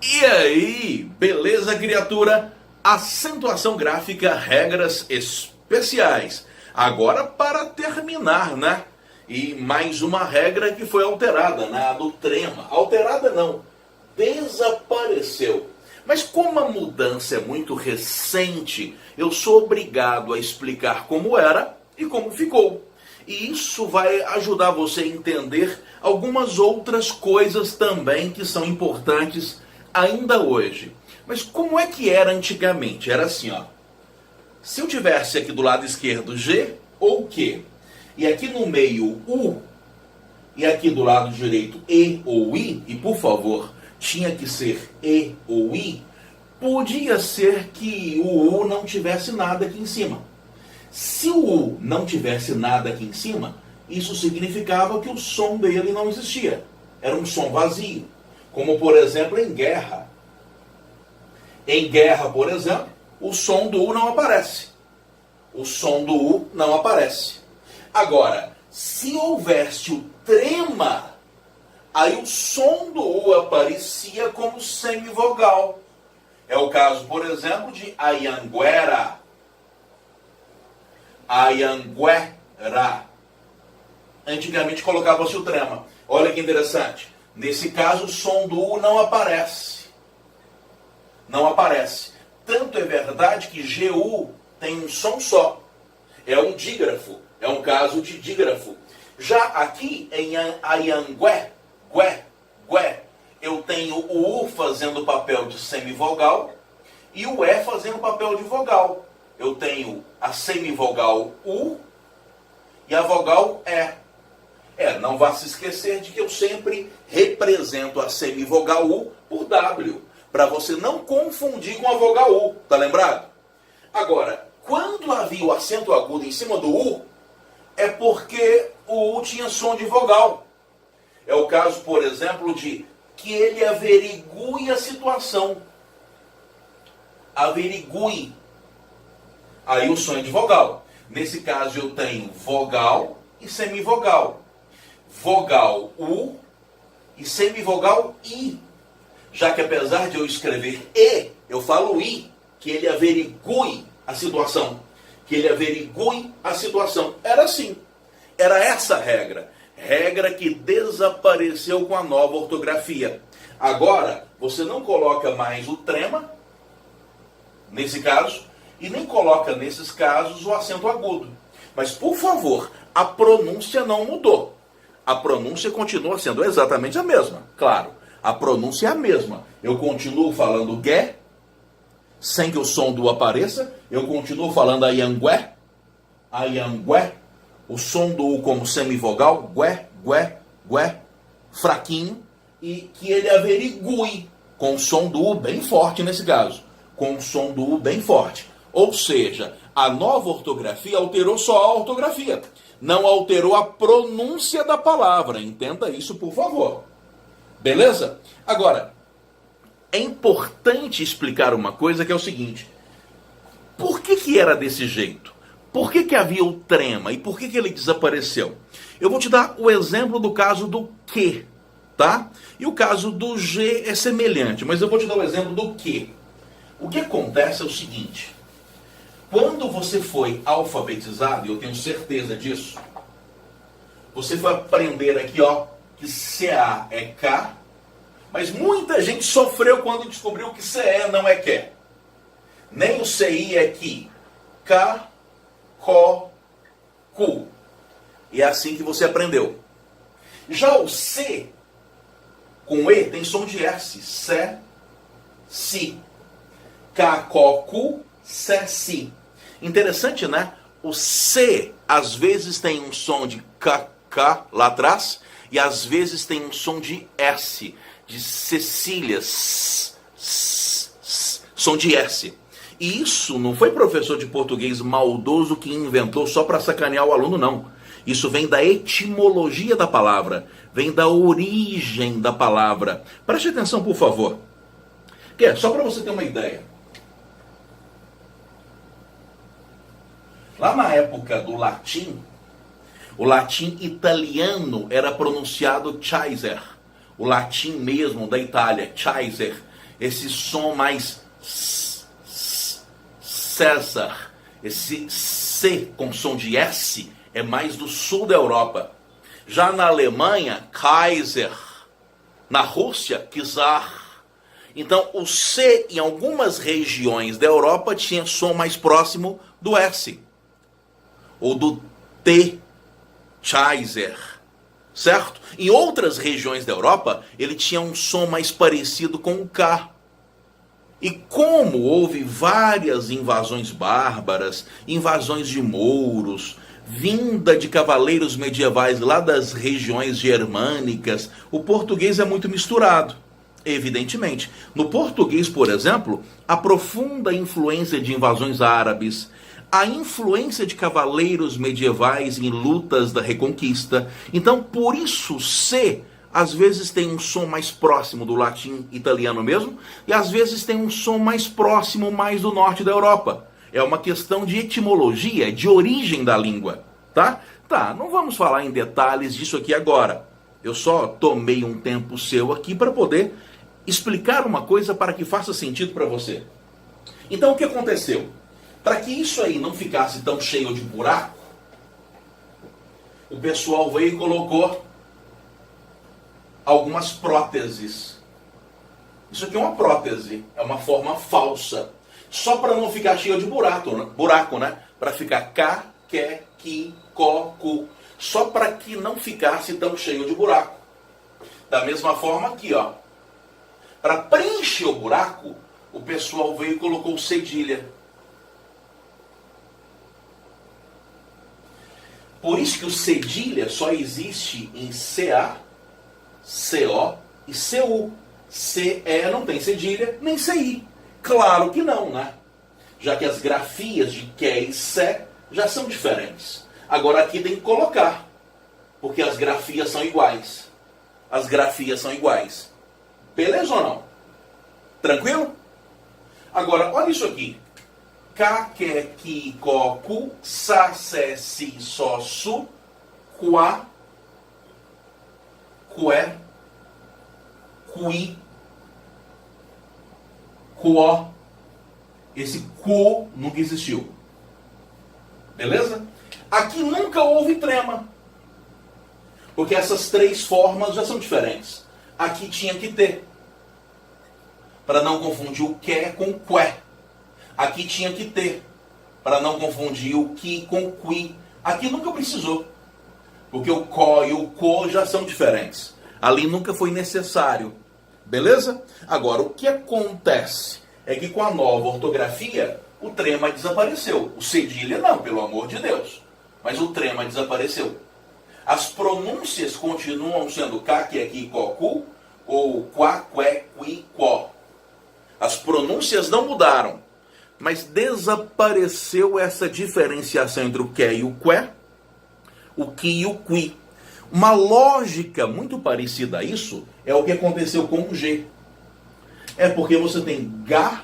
E aí, beleza, criatura? Acentuação gráfica, regras especiais. Agora para terminar, né? E mais uma regra que foi alterada, né? A do trema. Alterada não, desapareceu. Mas como a mudança é muito recente, eu sou obrigado a explicar como era e como ficou. E isso vai ajudar você a entender algumas outras coisas também que são importantes ainda hoje. Mas como é que era antigamente? Era assim, ó. Se eu tivesse aqui do lado esquerdo G ou Q, e aqui no meio U, e aqui do lado direito E ou I, e por favor, tinha que ser E ou I, podia ser que o U não tivesse nada aqui em cima. Se o U não tivesse nada aqui em cima, isso significava que o som dele não existia. Era um som vazio. Como, por exemplo, em guerra. Em guerra, por exemplo, o som do U não aparece. O som do U não aparece. Agora, se houvesse o trema, aí o som do U aparecia como semivogal. É o caso, por exemplo, de Anhanguera. Anhanguera. Antigamente colocava-se o trema. Olha que interessante. Nesse caso, o som do U não aparece. Não aparece. Tanto é verdade que GU tem um som só. É um dígrafo. É um caso de dígrafo. Já aqui em Anhangué, eu tenho o U fazendo o papel de semivogal e o E fazendo o papel de vogal. Eu tenho a semivogal U e a vogal E. Não vá se esquecer de que eu sempre represento a semivogal U por W, para você não confundir com a vogal U, tá lembrado? Agora, quando havia o acento agudo em cima do U, é porque o U tinha som de vogal. É o caso, por exemplo, de que ele averigue a situação. Averigue. Aí o som é de vogal. Nesse caso eu tenho vogal e semivogal. Vogal U e semivogal I. Já que apesar de eu escrever E, eu falo I, que ele averigue a situação. Que ele averigue a situação. Era assim. Era essa a regra. Regra que desapareceu com a nova ortografia. Agora, você não coloca mais o trema, nesse caso, e nem coloca nesses casos o acento agudo. Mas, por favor, a pronúncia não mudou. A pronúncia continua sendo exatamente a mesma. Claro, a pronúncia é a mesma. Eu continuo falando gué, sem que o som do apareça. Eu continuo falando Anhangué, o som do U como semivogal, gué, fraquinho, e que ele averigue com o som do U bem forte nesse caso. Com o som do U bem forte. Ou seja, a nova ortografia alterou só a ortografia. Não alterou a pronúncia da palavra. Entenda isso, por favor. Beleza? Agora, é importante explicar uma coisa que é o seguinte. Por que era desse jeito? Por que havia o trema? E por que ele desapareceu? Eu vou te dar o exemplo do caso do que, tá? E o caso do G é semelhante, mas eu vou te dar o exemplo do que. O que acontece é o seguinte. Quando você foi alfabetizado, e eu tenho certeza disso, você foi aprender aqui, ó, que CA é K, mas muita gente sofreu quando descobriu que CE não é Q. Nem o CI é Ki. K, Ko, Ku. E é assim que você aprendeu. Já o C, com E, tem som de S. Se, Si. K, Ko, Ku, Se, Si. Interessante, né? O C, às vezes, tem um som de K, K lá atrás, e às vezes tem um som de S, de Cecília, som de S. E isso não foi professor de português maldoso que inventou só para sacanear o aluno, não. Isso vem da etimologia da palavra, vem da origem da palavra. Preste atenção, por favor. Só para você ter uma ideia. Lá na época do latim, o latim italiano era pronunciado Kaiser. O latim mesmo da Itália, Kaiser. esse som mais César, esse C com som de S, é mais do sul da Europa. Já na Alemanha, Kaiser. Na Rússia, Czar. Então, o C em algumas regiões da Europa tinha som mais próximo do S. Ou do T, Kaiser. Certo? Em outras regiões da Europa, ele tinha um som mais parecido com o K. E como houve várias invasões bárbaras, invasões de mouros, vinda de cavaleiros medievais lá das regiões germânicas, o português é muito misturado, evidentemente. No português, por exemplo, a profunda influência de invasões árabes, a influência de cavaleiros medievais em lutas da Reconquista. Então, por isso, C às vezes tem um som mais próximo do latim italiano mesmo, e às vezes tem um som mais próximo mais do norte da Europa. É uma questão de etimologia, de origem da língua, tá? Tá, não vamos falar em detalhes disso aqui agora. Eu só tomei um tempo seu aqui para poder explicar uma coisa para que faça sentido para você. Então, o que aconteceu? Para que isso aí não ficasse tão cheio de buraco, o pessoal veio e colocou algumas próteses. Isso aqui é uma prótese, é uma forma falsa. Só para não ficar cheio de buraco, né? Para ficar K, Q, Ki, Ko, Ku. Só para que não ficasse tão cheio de buraco. Da mesma forma aqui, ó. Para preencher o buraco, o pessoal veio e colocou cedilha. Por isso que o cedilha só existe em CA, CO e CU. CE não tem cedilha, nem CI. Claro que não, né? Já que as grafias de Que e Se já são diferentes. Agora aqui tem que colocar, porque as grafias são iguais. As grafias são iguais. Beleza ou não? Tranquilo? Agora, olha isso aqui. Ka, Ke, Ki, Ko, Ku, Sa, Se, Si, So, Su, Qua, Que, Qui, Quo. Esse Quo nunca existiu. Beleza? Aqui nunca houve trema. Porque essas três formas já são diferentes. Aqui tinha que ter. Para não confundir o que com o que. Aqui tinha que ter. Para não confundir o que com o qui. Aqui nunca precisou. Porque o có e o co já são diferentes. Ali nunca foi necessário. Beleza? Agora, o que acontece é que com a nova ortografia, o trema desapareceu. O cedilha não, pelo amor de Deus. Mas o trema desapareceu. As pronúncias continuam sendo K, Q, Ki, Ko, Ku, ou Qua, Que, Qui, Quo. As pronúncias não mudaram, mas desapareceu essa diferenciação entre o Que e o Que, o Ki e o Qui. Uma lógica muito parecida a isso é o que aconteceu com o G. É porque você tem Gá,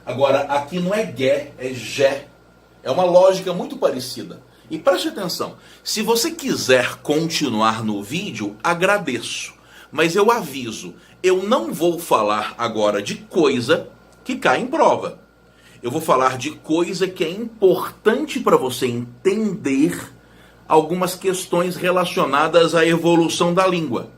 agora aqui não é Gué, é Gé. É uma lógica muito parecida. E preste atenção, se você quiser continuar no vídeo, agradeço. Mas eu aviso, eu não vou falar agora de coisa que cai em prova. Eu vou falar de coisa que é importante para você entender algumas questões relacionadas à evolução da língua.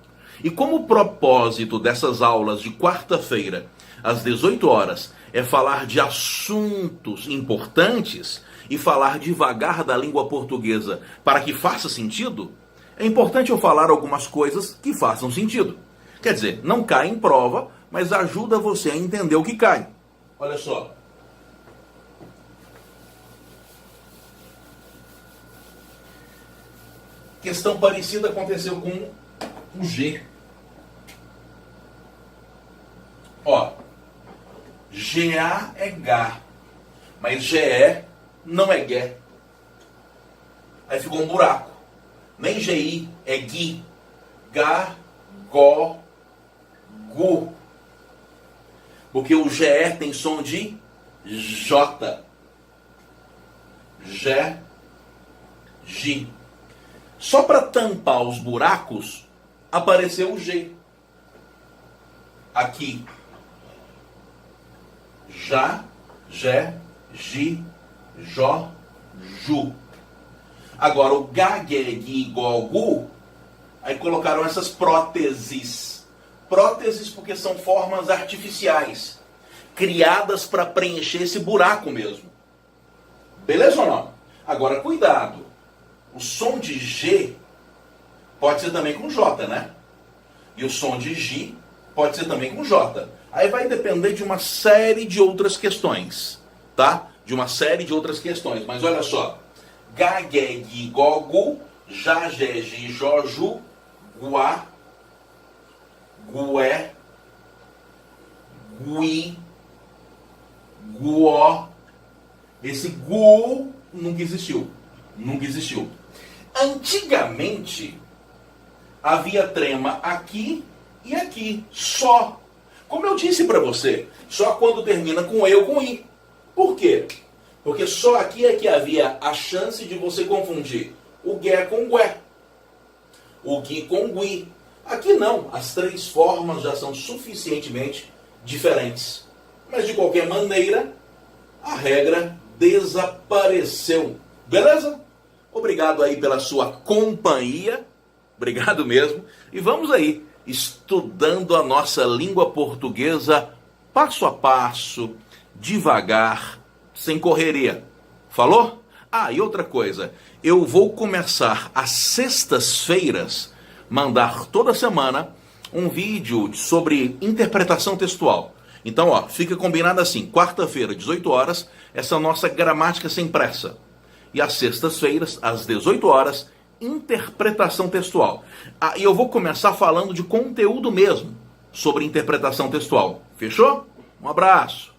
E como o propósito dessas aulas de quarta-feira, às 18 horas, é falar de assuntos importantes e falar devagar da língua portuguesa para que faça sentido, é importante eu falar algumas coisas que façam sentido. Quer dizer, não cai em prova, mas ajuda você a entender o que cai. Olha só. Questão parecida aconteceu com o G. Ó, GA é Gá, mas GE não é Gué. Aí ficou um buraco. Nem GI é Gui, Gá, Gó, Gu. Porque o GE tem som de J. Gé, Gi. Só para tampar os buracos, apareceu o G. Aqui já, jé, gi, jó, ju. Agora o gá, gué, gui, gó, gu, aí colocaram essas próteses. Próteses porque são formas artificiais, criadas para preencher esse buraco mesmo. Beleza ou não? Agora, cuidado. O som de G pode ser também com J, né? E o som de Gi pode ser também com J. Aí vai depender de uma série de outras questões, tá? De uma série de outras questões. Mas olha só. Gá, gué, gui, gó, gu, já, jé, gi, jó, ju, guá, gué, gui, guó. Esse gu nunca existiu. Nunca existiu. Antigamente, havia trema aqui e aqui, só. Como eu disse para você, só quando termina com E ou com I. Por quê? Porque só aqui é que havia a chance de você confundir o gué com gué, o gui com gui. Aqui não, as três formas já são suficientemente diferentes. Mas de qualquer maneira, a regra desapareceu. Beleza? Obrigado aí pela sua companhia. Obrigado mesmo. E vamos aí, estudando a nossa língua portuguesa passo a passo, devagar, sem correria. Falou? Ah, e outra coisa, eu vou começar às sextas-feiras, mandar toda semana um vídeo sobre interpretação textual. Então, ó, fica combinado assim, quarta-feira, 18 horas, essa nossa gramática sem pressa. E às sextas-feiras, às 18 horas, interpretação textual. Ah, e eu vou começar falando de conteúdo mesmo, sobre interpretação textual. Fechou? Um abraço.